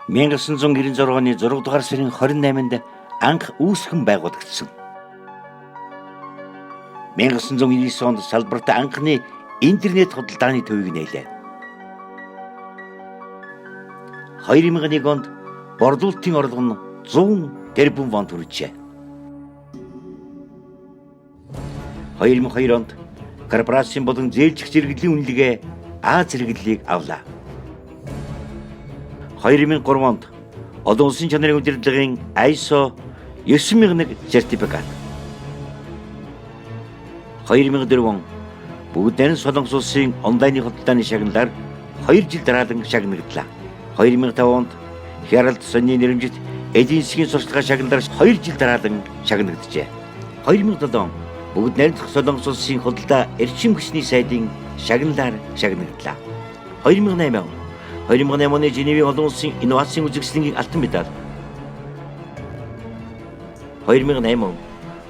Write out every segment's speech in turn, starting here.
1996 оны 6 дугаар сарын 28-нд анх үүсгэн байгуулагдсан. 1999 онд салбарт анхны интернет худалдааны төвийг нээлээ. 2001 онд борлуулалтын орлого нь 100 тэрбум вон хүрчээ. 2002 онд корпорацийн болон зээлжих зэрэглэлийн үнэлгээ А зэрэглэлийг авлаа. 2003 онд олон улсын чанарын удирдлагын ISO 9001 сертификат. 2004 он бүгд найрамд Солонгос улсын онлайны худалдааны шагналаар 2 жил дараалан шагнаглалаа. 2005 онд Herald Sun-ийн нэрэмжит эдийн засгийн сурталчилгаа шагналаар 2 жил дараалан шагнагджээ. 2007 он бүгд найрамд Солонгос улсын худалдаа эрчим хүчний сайдын шагналаар шагнаглалаа. 2008 он 2008 оны Женевийн олон улсын инновацийн үзэсгэлэнгийн алтан медаль. 2008 он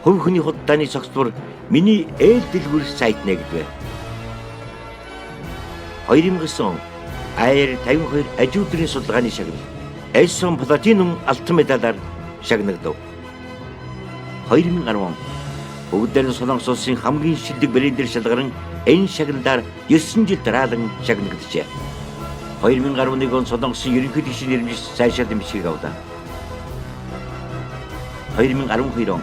хувь хүний худалдааны цогцлбор миний дэлгүүр сайт нэгдвэ. 2009 он AR-52 ажиудрын судалгааны шагнал Эдисон платинум алтан медалаар шагнагдав. 2010 он бүгд найрамд Солонгос улсын хамгийн шилдэг брендээр шалгаран энэ шагналаар 9 жил дараалан шагнагджээ. 2011 он Солонгосын ерөнхий тэгшийн нэрмжис сайшаалын бичгийг авлаа. 2012 он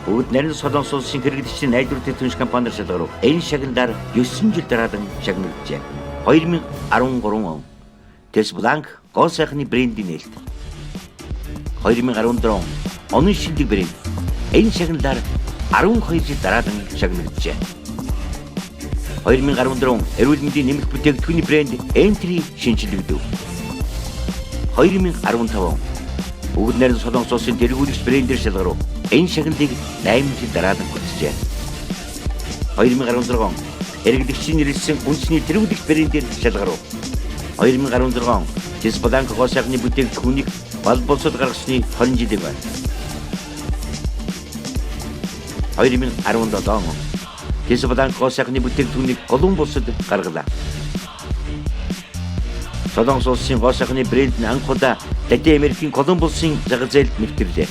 бүгд найрамд Солонгос улсын хэрэглэгчдийн найдвар түнш компаниар шалгарав. Энэ шагналаар 9 жил дараалан шагнагджээ. 2013 он Tesla гол сайхны брендийн нээлт. 2014 он онын шилдэг брэнд. Энэ шагналаар 12 жил дараалан шагнагджээ. 2014 он эрүүл мэндийн нэмэлт бүтээгдэхүүний брэнд Entry шинжилэгдэв. 2015 он бүгд найрамд Солонгос улсын тэргүүлэгч брэндээр шалгарав. Энэ шагналыг 8 жил дараалан хүртжээ. 2016 он хэрэглэгчийн нэрлсэн үндэсний тэргүүлэгч брэндээр шалгарав. 2016 он Tesla гол сайхны бүтээгдэхүүнийг боловсрол гаргасны 20 жилийн байна. 2017 он Tesla гол сайхны бүтээгдэхүүнийг Колумбусад гаргалаа. Солонгос улсын гол сайхны брэнд нь анх удаа Латин Америкийн Колумбусын зах зээлд нэвтрлээ.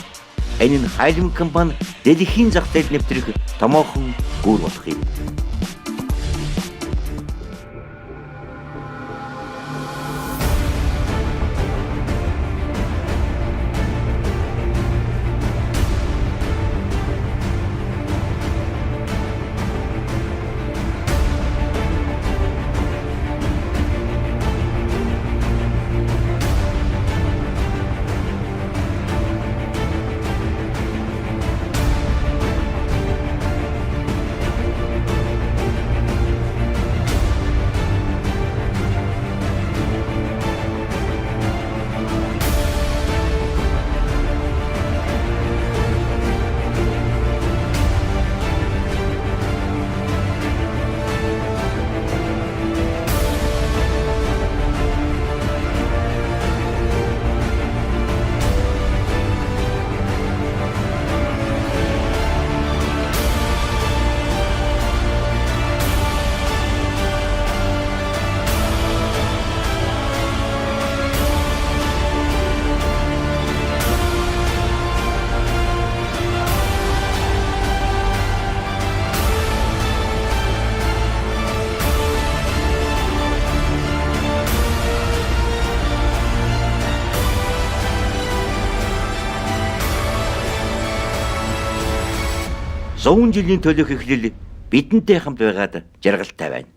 Энэ нь хайлмаг компани дэлхийн зах зээлд нэвтрэх томоохон гүүр болох юм. Зуун жилийн төлөөх эхлэл бидэнтэй хамт байгаад жаргалтай байна.